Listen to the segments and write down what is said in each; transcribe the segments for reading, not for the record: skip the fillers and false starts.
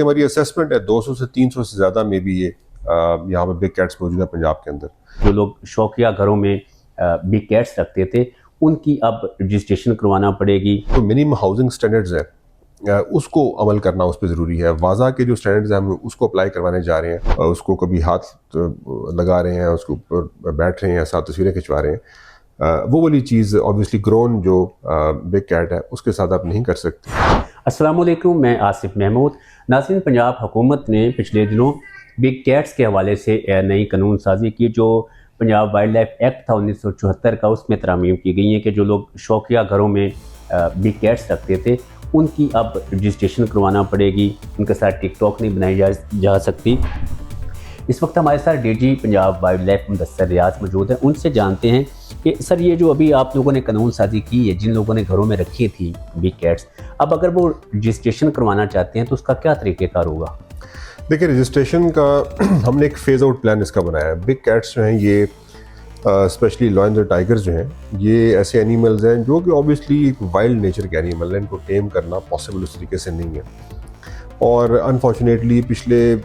हमारी असेसमेंट है 200 से 300 से ज़्यादा में भी ये यहाँ पर बिग कैट्स मौजूद है पंजाब के अंदर। जो लोग शौकिया घरों में बिग कैट्स रखते थे उनकी अब रजिस्ट्रेशन करवाना पड़ेगी। तो मिनिमम हाउसिंग स्टैंडर्ड्स है उसको अमल करना उस पर ज़रूरी है। वाजा के जो स्टैंडर्ड्स हैं हम उसको अप्लाई करवाने जा रहे हैं। उसको कभी हाथ लगा रहे हैं, उसके ऊपर बैठ रहे हैं, साथ तस्वीरें खिंचवा रहे हैं। वो वाली चीज़ ऑब्वियसली ग्रोन जो बिग कैट है उसके साथ आप नहीं कर सकते। अस्सलाम वालेकुम, मैं आसिफ महमूद। नाज़रीन, पंजाब हुकूमत ने पिछले दिनों बिग कैट्स के हवाले से नई कानून साजी की। जो पंजाब वाइल्ड लाइफ एक्ट था 1974 का, उसमें तरमीम की गई है कि जो लोग शौकिया घरों में बिग कैट्स रखते थे उनकी अब रजिस्ट्रेशन करवाना पड़ेगी। उनके साथ टिकटॉक नहीं बनाई जा सकती। इस वक्त हमारे साथ DG Punjab wildlife Mudassar Riaz मौजूद है। उनसे जानते हैं कि सर, ये जो अभी आप लोगों ने कानून साजी की है, जिन लोगों ने घरों में रखी थी बिग कैट्स, अब अगर वो रजिस्ट्रेशन करवाना चाहते हैं तो उसका क्या तरीक़ेकार होगा? देखिए, रजिस्ट्रेशन का हमने एक फेज़ आउट प्लान इसका बनाया है। बिग कैट्स जो हैं ये स्पेशली लॉयंस और टाइगर्स जो हैं ये ऐसे एनिमल्स हैं जो कि ऑब्वियसली एक वाइल्ड नेचर के एनिमल हैं। इनको टेम करना पॉसिबल उस तरीके से नहीं है और अनफॉर्चुनेटली पिछले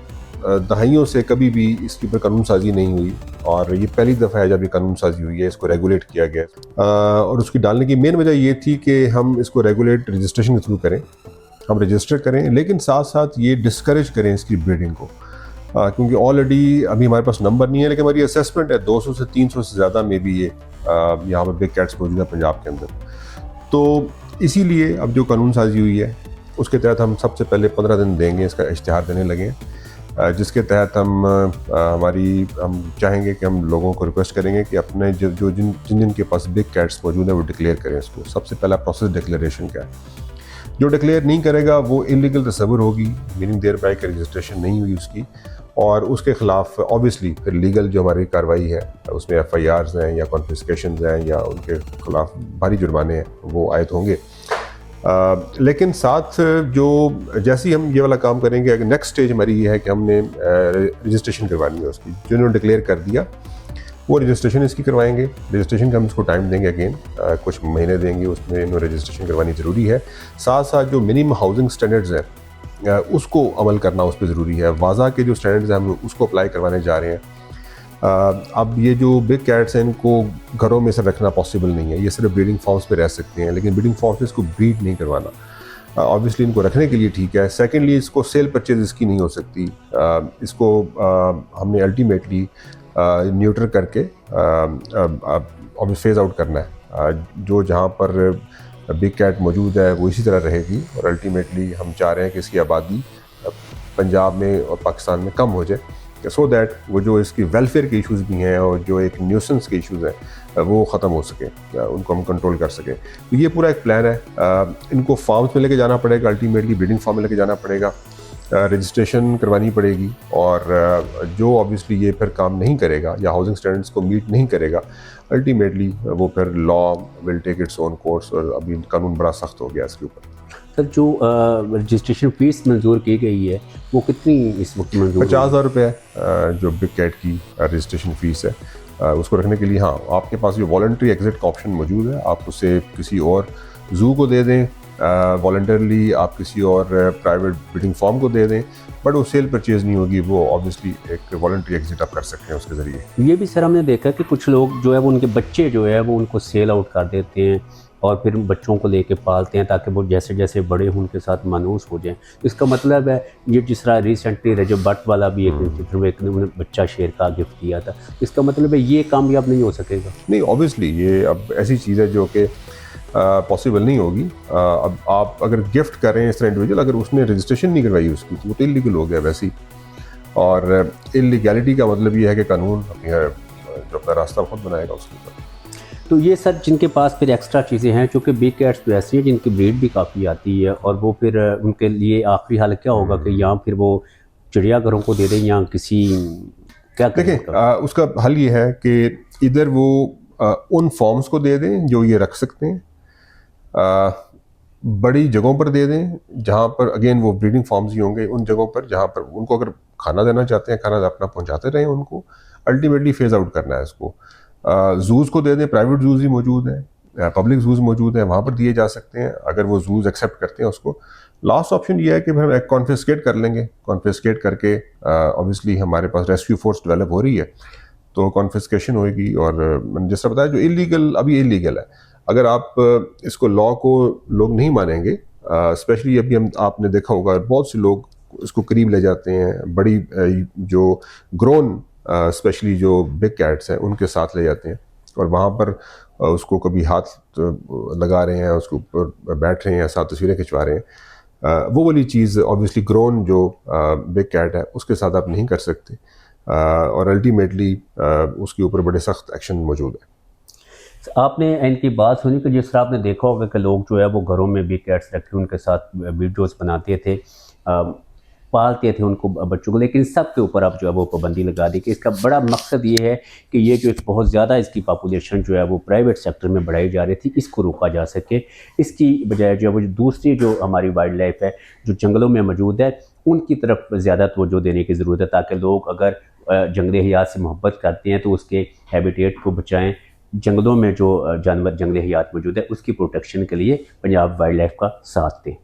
दहाइयों से कभी भी इसके ऊपर कानून साजी नहीं हुई और ये पहली दफ़ा है जब ये कानून साजी हुई है, इसको रेगुलेट किया गया। और उसकी डालने की मेन वजह ये थी कि हम इसको रेगुलेट रजिस्ट्रेशन के थ्रू करें, हम रजिस्टर करें, लेकिन साथ साथ ये डिस्करेज करें इसकी ब्रीडिंग को। क्योंकि ऑलरेडी अभी हमारे पास नंबर नहीं है, लेकिन हमारी असेसमेंट है 200 से 300 से ज़्यादा में भी ये यहाँ पर बिग कैट्स मौजूद है पंजाब के अंदर। तो इसीलिए अब जो कानून साजी हुई है उसके तहत हम सबसे पहले 15 दिन देंगे, इसका इश्तिहार देने लगे, जिसके तहत हम चाहेंगे कि हम लोगों को रिक्वेस्ट करेंगे कि अपने जिनके पास बिग कैट्स मौजूद है वो डिक्लेयर करें इसको। सबसे पहला प्रोसेस डिक्लेरेशन का है। जो डिक्लेयर नहीं करेगा वो इलीगल तस्वुर होगी, मीनिंग देयर बाय रजिस्ट्रेशन नहीं हुई उसकी, और उसके खिलाफ ऑब्वियसली फिर लीगल जो हमारी कार्रवाई है उसमें FIRs हैं या कॉन्फिस्केशंस हैं या उनके खिलाफ भारी जुर्माने हैं वो आयद होंगे। लेकिन साथ जो जैसे ही हम ये वाला काम करेंगे, नेक्स्ट स्टेज हमारी ये है कि हमने रजिस्ट्रेशन करवानी है उसकी। जिन्होंने डिक्लेयर कर दिया वो रजिस्ट्रेशन इसकी करवाएंगे। रजिस्ट्रेशन का हम इसको टाइम देंगे, अगेन कुछ महीने देंगे, उसमें इन्होंने रजिस्ट्रेशन करवानी ज़रूरी है। साथ साथ जो मिनिमम हाउसिंग स्टैंडर्ड्स हैं उसको अमल करना उस पर ज़रूरी है। वाजा के जो स्टैंडर्ड्स हैं हम उसको अप्लाई करवाने जा रहे हैं। अब ये जो बिग कैट्स हैं इनको घरों में से रखना पॉसिबल नहीं है, ये सिर्फ ब्रीडिंग फार्म्स पे रह सकते हैं, लेकिन ब्रीडिंग फार्म्स पे इसको ब्रीड नहीं करवाना। ऑब्वियसली इनको रखने के लिए ठीक है। सेकेंडली, इसको सेल परचेज इसकी नहीं हो सकती। इसको हमने अल्टीमेटली न्यूट्रल करके अब फेज़ आउट करना है। जो जहाँ पर बिग कैट मौजूद है वो इसी तरह रहेगी और अल्टीमेटली हम चाह रहे हैं कि इसकी आबादी पंजाब में और पाकिस्तान में कम हो जाए, सो दैट वो जो इसकी वेलफेयर के इश्यूज़ भी हैं और जो एक न्यूसेंस के इश्यूज़ हैं वो ख़त्म हो सके, उनको हम कंट्रोल कर सकें। तो ये पूरा एक प्लान है। इनको फार्म्स में लेके जाना पड़ेगा, अल्टीमेटली ब्रीडिंग फार्म में लेके जाना पड़ेगा, रजिस्ट्रेशन करवानी पड़ेगी, और जो ऑब्वियसली ये फिर काम नहीं करेगा या हाउसिंग स्टैंडर्ड्स को मीट नहीं करेगा, अल्टीमेटली वो फिर law will take its own course. और अभी कानून बड़ा सख्त हो गया इसके ऊपर। सर, जो रजिस्ट्रेशन फ़ीस मंजूर की गई है वो कितनी इस वक्त मंजूर? 50,000 रुपये जो बिग कैट की रजिस्ट्रेशन फ़ीस है। उसको रखने के लिए हाँ, आपके पास जो वॉलंटरी एग्जिट का ऑप्शन मौजूद है, आप उसे किसी और जू को दे दें, वॉलंटरली आप किसी और प्राइवेट ब्रीडिंग फार्म को दे दें, बट वो सेल परचेज़ नहीं होगी। वो ऑब्वियसली एक वॉलंटरी एग्जिट आप कर सकते हैं उसके ज़रिए। ये भी सर हमने देखा कि कुछ लोग जो है वो उनके बच्चे जो है वो उनको सेल आउट कर देते हैं और फिर बच्चों को लेके पालते हैं ताकि वो जैसे जैसे बड़े हों उनके साथ मानूस हो जाएं। इसका मतलब है ये जिस तरह रिसेंटली रजब भट्ट वाला भी एक ने बच्चा शेर का गिफ्ट किया था, इसका मतलब है ये कामयाब नहीं हो सकेगा? नहीं, ऑब्वियसली ये अब ऐसी चीज़ है जो कि पॉसिबल नहीं होगी। अब आप अगर गिफ्ट कर रहे हैं इस तरह इंडिविजुअल, अगर उसने रजिस्ट्रेशन नहीं करवाई उसकी तो वो तो इलीगल हो गया वैसे ही। और इलीगैलिटी का मतलब ये है कि कानून जो अपना रास्ता खुद बनाएगा उसके ऊपर। तो ये सर जिनके पास फिर एक्स्ट्रा चीज़ें हैं, चूँकि बिग कैट्स तो ऐसी हैं जिनकी ब्रीड भी काफ़ी आती है, और वो फिर उनके लिए आखिरी हाल क्या होगा कि या फिर वो चिड़ियाघरों को दे दें या किसी क्या देखिए, उसका हल ये है कि इधर वो उन फॉर्म्स को दे दें जो ये रख सकते हैं, बड़ी जगहों पर दे दें जहाँ पर अगेन वो ब्रीडिंग फार्म्स ही होंगे, उन जगहों पर जहाँ पर उनको अगर खाना देना चाहते हैं, खाना अपना पहुँचाते रहें उनको। अल्टीमेटली फेज़ आउट करना है इसको। जूज़ को दे दें, प्राइवेट जूज़ ही मौजूद हैं, पब्लिक जूज मौजूद हैं वहाँ पर दिए जा सकते हैं, अगर वो जूज एक्सेप्ट करते हैं उसको। लास्ट ऑप्शन ये है कि हम कॉन्फिस्केट कर लेंगे, कॉन्फिस्केट करके ऑब्वियसली हमारे पास रेस्क्यू फोर्स डेवलप हो रही है, तो कॉन्फिस्केशन होएगी। और मैंने जैसा बताया जो इलीगल अभी इलीगल है, अगर आप इसको लॉ को लोग नहीं मानेंगे, स्पेशली अभी हम आपने देखा होगा बहुत से लोग इसको करीब ले जाते हैं, बड़ी जो ग्रोन स्पेशली जो बिग कैट्स हैं उनके साथ ले जाते हैं और वहाँ पर उसको कभी हाथ लगा रहे हैं, उसके ऊपर बैठ रहे हैं, साथ तस्वीरें खिंचवा रहे हैं। वो वाली चीज़ ऑब्वियसली ग्रोन जो बिग कैट है उसके साथ आप नहीं कर सकते, और अल्टीमेटली उसके ऊपर बड़े सख्त एक्शन मौजूद है। आपने इनकी बात सुनी कि जिस तरह आपने देखा होगा कि लोग जो है वो घरों में बिग कैट्स रखे उनके साथ वीडियोस बनाते थे, पालते थे उनको बच्चों को, लेकिन सब के ऊपर अब जो है वो पाबंदी लगा दी कि इसका बड़ा मकसद ये है कि ये जो बहुत ज़्यादा इसकी पॉपुलेशन जो है वो प्राइवेट सेक्टर में बढ़ाई जा रही थी, इसको रोका जा सके। इसकी बजाय जो है वो दूसरी जो हमारी वाइल्ड लाइफ है जो जंगलों में मौजूद है उनकी तरफ ज़्यादा तवज्जो देने की ज़रूरत है, ताकि लोग अगर जंगली हयात से मोहब्बत करते हैं तो उसके हैबिटेट को बचाएँ। जंगलों में जो जानवर जंगली हयात मौजूद है उसकी प्रोटेक्शन के लिए पंजाब वाइल्ड लाइफ का साथ दें।